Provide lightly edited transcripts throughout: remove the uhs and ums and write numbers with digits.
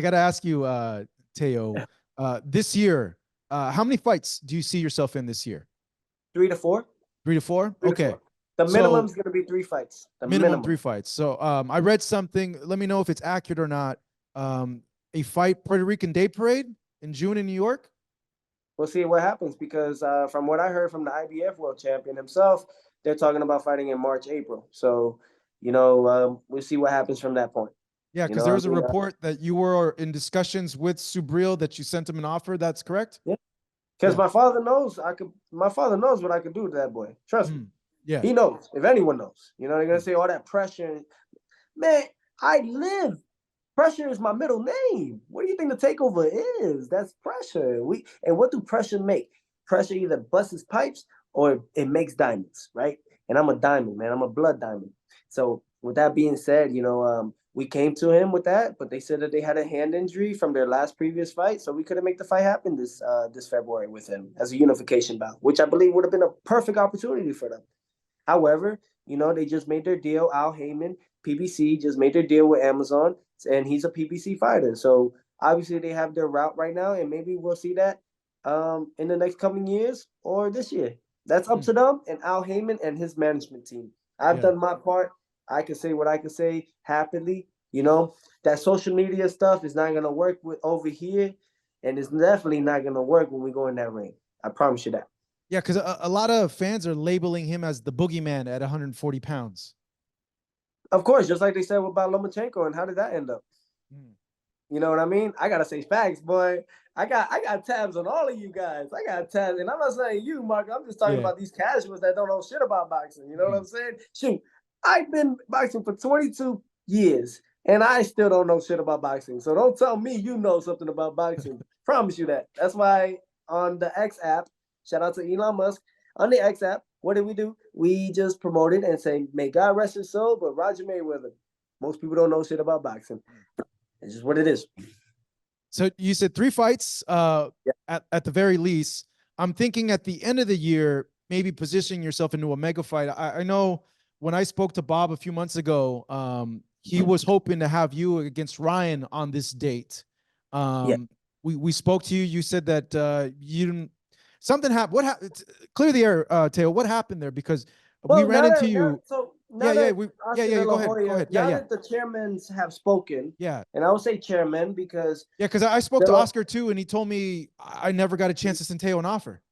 gotta ask you, Teo, this year, how many fights do you see yourself in this year? 3 to 4. 3 to 4? Three to Okay. four. The minimum So is going to be 3 fights. The minimum three minimum. fights. So I read something. Let me know if it's accurate or not. A fight Puerto Rican Day Parade in June in New York. We'll see what happens because from what I heard from the IBF world champion himself, they're talking about fighting in March, April. So, we'll see what happens from that point. Yeah, You because know there what was I a mean? report that you were in discussions with Subriel that you sent him an offer. That's correct. Yeah. Because Yeah. my father knows my father knows what I could do to that boy. Trust me. Yeah. He knows. If anyone knows. They're gonna say all that pressure. Man, I live. Pressure is my middle name. What do you think the takeover is? That's pressure. And what do pressure make? Pressure either busts pipes or it makes diamonds, right? And I'm a diamond, man. I'm a blood diamond. So with that being said, we came to him with that, but they said that they had a hand injury from their last previous fight, so we couldn't make the fight happen this February with him as a unification bout, which I believe would have been a perfect opportunity for them. However, they just made their deal. Al Heyman, PBC, just made their deal with Amazon, and he's a PBC fighter. So obviously they have their route right now, and maybe we'll see that in the next coming years or this year. That's up to them and Al Heyman and his management team. I've Yeah. done my part. I can say what I can say happily. That social media stuff is not gonna work with over here, and it's definitely not gonna work when we go in that ring. I promise you that. Yeah, because a lot of fans are labeling him as the boogeyman at 140 pounds. Of course, just like they said about Lomachenko, and how did that end up? You know what I mean? I gotta say facts, boy. I got tabs on all of you guys. I got tabs, and I'm not saying you, Mark. I'm just talking Yeah. about these casuals that don't know shit about boxing. You know what I'm saying? Shoot, I've been boxing for 22 years, and I still don't know shit about boxing. So don't tell me you know something about boxing. Promise you that. That's why on the X app, shout out to Elon Musk, on the X app, what do? We just promote it and say, may God rest his soul, but Roger Mayweather. Most people don't know shit about boxing. It's just what it is. So you said 3 fights at the very least. I'm thinking at the end of the year, maybe positioning yourself into a mega fight. I know when I spoke to Bob a few months ago, he was hoping to have you against Ryan on this date. We spoke to you. You said that you didn't. Something happened. What happened? Clear the air, Teo. What happened there? Because we ran into you. Now that Go ahead. Go ahead. now that the chairmen have spoken, Yeah. and I will say chairman because Yeah, because I spoke to Oscar too, and he told me I never got a chance to send Teo an offer.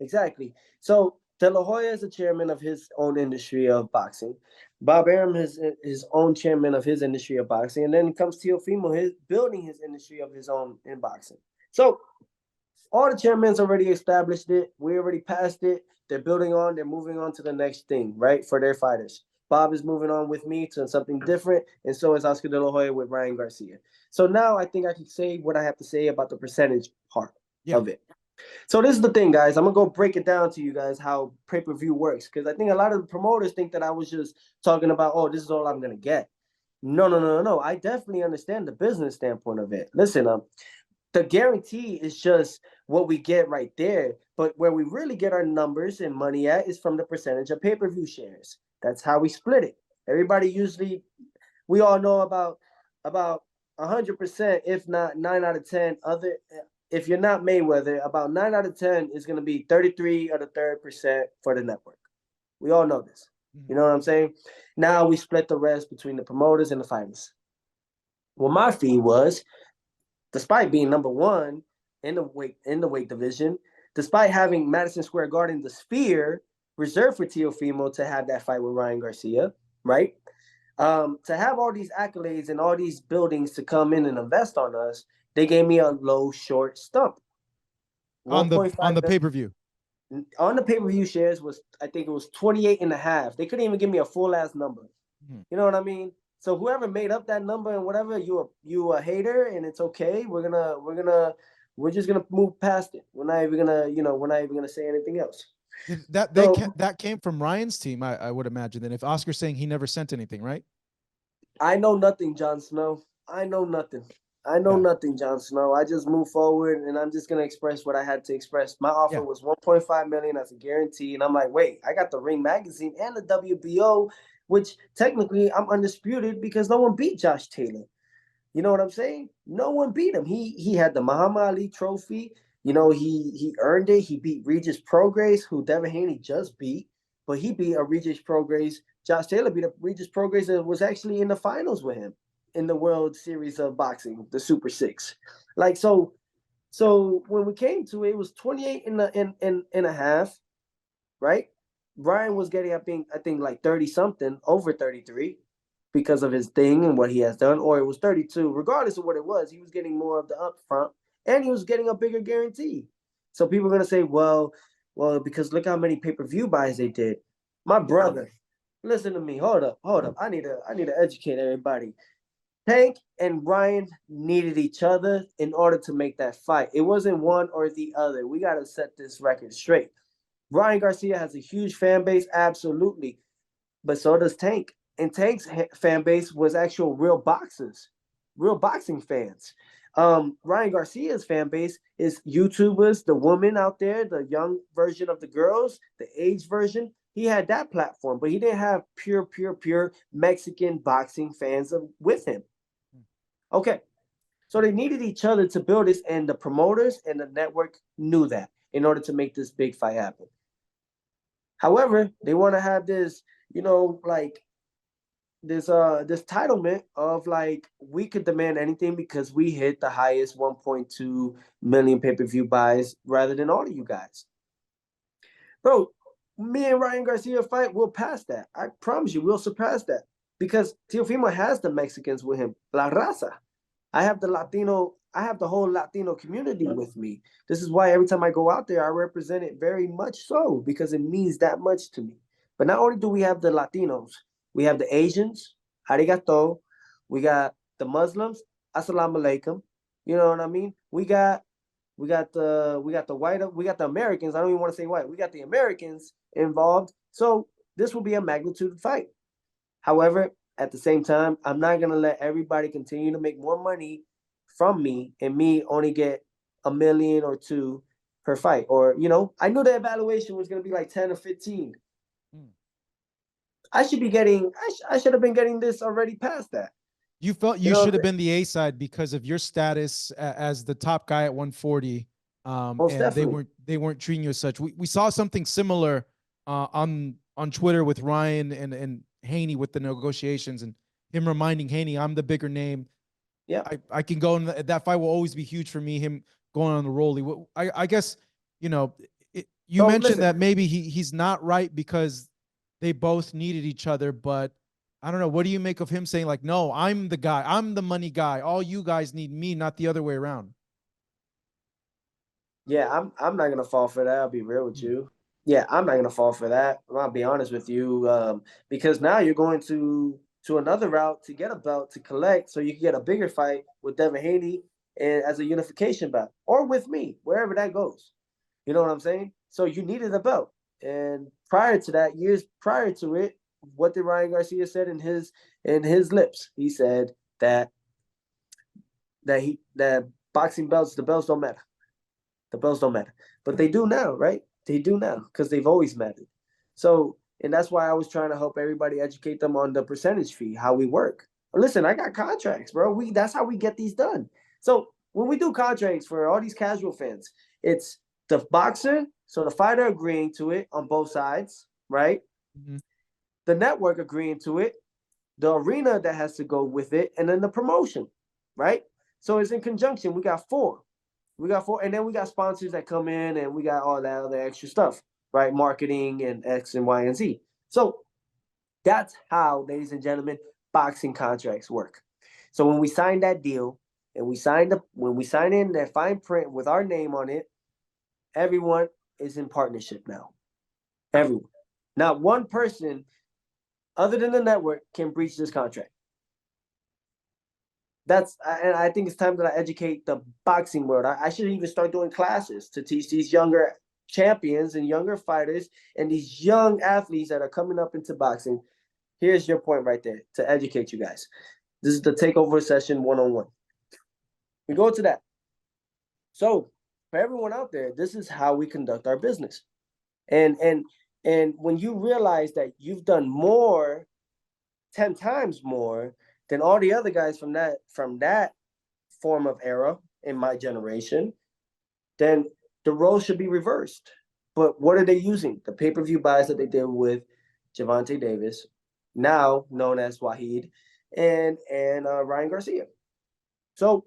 Exactly. So De La Hoya is the chairman of his own industry of boxing. Bob Arum is his own chairman of his industry of boxing, and then comes Teofimo, building his industry of his own in boxing. So all the chairmen's already established it. We already passed it. They're building on. They're moving on to the next thing, right, for their fighters. Bob is moving on with me to something different, and so is Oscar De La Hoya with Ryan Garcia. So now I think I can say what I have to say about the percentage part of it. So this is the thing, guys. I'm going to go break it down to you guys how pay-per-view works, because I think a lot of the promoters think that I was just talking about, oh, this is all I'm going to get. No. I definitely understand the business standpoint of it. Listen, the guarantee is just what we get right there. But where we really get our numbers and money at is from the percentage of pay-per-view shares. That's how we split it. Everybody usually, we all know about 100%, if not 9 out of 10 other. If you're not Mayweather, about 9 out of 10 is going to be 33 or the third percent for the network. We all know this. You know what I'm saying? Now we split the rest between the promoters and the fighters. Well, my fee was, despite being number one in the weight division, despite having Madison Square Garden, the Sphere, reserved for Teofimo to have that fight with Ryan Garcia, right? To have all these accolades and all these buildings to come in and invest on us, they gave me a low short stump. On the pay-per-view. On the pay-per-view shares was, I think it was 28.5. They couldn't even give me a full ass number. You know what I mean? So whoever made up that number and whatever, you a hater, and it's okay. We're just gonna move past it. We're not even gonna say anything else. That came from Ryan's team, I would imagine. Then if Oscar's saying he never sent anything, right? I know nothing, Jon Snow. I know nothing, Jon Snow. I just move forward, and I'm just gonna express what I had to express. My offer was 1.5 million as a guarantee, and I'm like, wait, I got the Ring magazine and the WBO, which technically I'm undisputed because no one beat Josh Taylor. You know what I'm saying? No one beat him. He had the Muhammad Ali trophy. You know, he earned it. He beat Regis Prograis, who Devin Haney just beat, but he beat a Regis Prograis. Josh Taylor beat a Regis Prograis that was actually in the finals with him in the World Series of Boxing, the Super Six. Like so when we came to it, it was 28 in a half, right? Ryan was getting, I think like 30 something, over 33 because of his thing and what he has done, or it was 32. Regardless of what it was, he was getting more of the upfront and he was getting a bigger guarantee. So people are gonna say, well, because look how many pay-per-view buys they did. My brother, listen to me. Hold up. I need to educate everybody. Tank and Ryan needed each other in order to make that fight. It wasn't one or the other. We got to set this record straight. Ryan Garcia has a huge fan base, absolutely, but so does Tank. And Tank's fan base was actual real boxers, real boxing fans. Ryan Garcia's fan base is YouTubers, the women out there, the young version of the girls, the age version. He had that platform, but he didn't have pure Mexican boxing fans with him. Okay, so they needed each other to build this, and the promoters and the network knew that in order to make this big fight happen. However, they want to have this, like this titlement of like we could demand anything because we hit the highest 1.2 million pay-per-view buys rather than all of you guys. Bro, me and Ryan Garcia fight, we'll pass that. I promise you, we'll surpass that. Because Teofimo has the Mexicans with him. La Raza. I have the whole Latino community with me. This is why every time I go out there, I represent it very much so, because it means that much to me. But not only do we have the Latinos, we have the Asians, arigato, we got the Muslims, assalamu alaikum. You know what I mean? We got the Americans. I don't even want to say white. We got the Americans involved. So this will be a magnitude fight. However, at the same time, I'm not going to let everybody continue to make more money from me and me only get $1 million or $2 million per fight. Or, I knew the evaluation was going to be like 10 or 15. I should have been getting this already past that. You felt you should have been the A side because of your status as the top guy at 140. And definitely. they weren't treating you as such. We saw something similar on Twitter with Ryan and Haney with the negotiations, and him reminding Haney, I'm the bigger name. Yeah, I can go, and that fight will always be huge for me. Him going on the roll. I guess you mentioned that maybe he's not right because they both needed each other, but I don't know. What do you make of him saying like, no, I'm the guy, I'm the money guy. All you guys need me, not the other way around. Yeah, I'm not gonna fall for that. I'll be real with you. Yeah, I'm not gonna fall for that. I'll be honest with you, because now you're going to another route to get a belt to collect, so you can get a bigger fight with Devin Haney and as a unification bout, or with me, wherever that goes. You know what I'm saying? So you needed a belt, and prior to that, years prior to it, what did Ryan Garcia said in his lips? He said that boxing belts, the belts don't matter. The belts don't matter. But they do now, right? They do now because they've always mattered. So, and that's why I was trying to help everybody educate them on the percentage fee, how we work. Listen, I got contracts, bro. That's how we get these done. So when we do contracts for all these casual fans, it's the boxer, so the fighter agreeing to it on both sides, right? Mm-hmm. The network agreeing to it, the arena that has to go with it, and then the promotion, right? So it's in conjunction. We got four. And then we got sponsors that come in, and we got all that other extra stuff, right? Marketing and X and Y and Z. So that's how, ladies and gentlemen, boxing contracts work. So when we sign that deal and when we sign in that fine print with our name on it, everyone is in partnership now. Everyone. Not one person other than the network can breach this contract. And I think it's time that I educate the boxing world. I should even start doing classes to teach these younger champions and younger fighters and these young athletes that are coming up into boxing. Here's your point right there to educate you guys. This is the takeover session 101. We go to that. So for everyone out there, this is how we conduct our business. And when you realize that you've done more, 10 times more than all the other guys from that form of era in my generation, then the role should be reversed. But what are they using? The pay-per-view buys that they did with Gervonta Davis, now known as Wahid, and Ryan Garcia. So,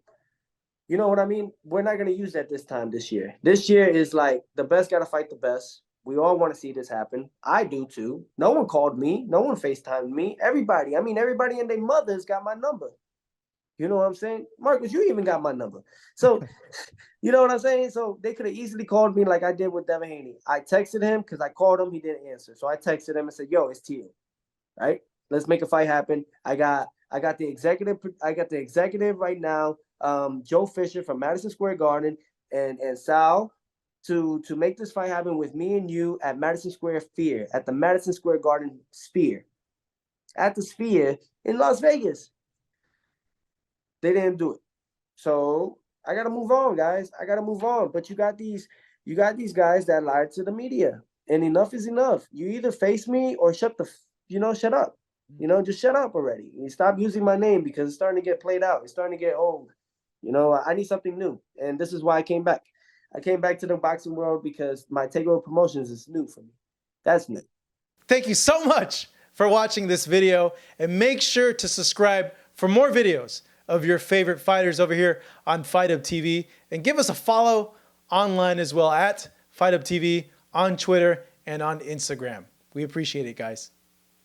you know what I mean? We're not going to use that this year. This year is like the best got to fight the best. We all want to see this happen. I do too. No one called me. No one FaceTimed me. Everybody and their mothers got my number. You know what I'm saying? Marcus, you even got my number. So, you know what I'm saying? So they could have easily called me like I did with Devin Haney. I texted him because I called him. He didn't answer. So I texted him and said, yo, it's Teal. Right? Let's make a fight happen. I got the executive right now, Joe Fisher from Madison Square Garden and Sal to make this fight happen with me and you at Madison Square Sphere, at the Madison Square Garden Sphere, at the Sphere in Las Vegas. They didn't do it. So I gotta move on, guys. I gotta move on. But you got these guys that lied to the media. And enough is enough. You either face me or shut up. Just shut up already. You stop using my name because it's starting to get played out. It's starting to get old. I need something new. And this is why I came back. I came back to the boxing world because my Takeover Promotions is new for me. That's new. Thank you so much for watching this video, and make sure to subscribe for more videos of your favorite fighters over here on Fight Hub TV, and give us a follow online as well at Fight Hub TV on Twitter and on Instagram. We appreciate it, guys.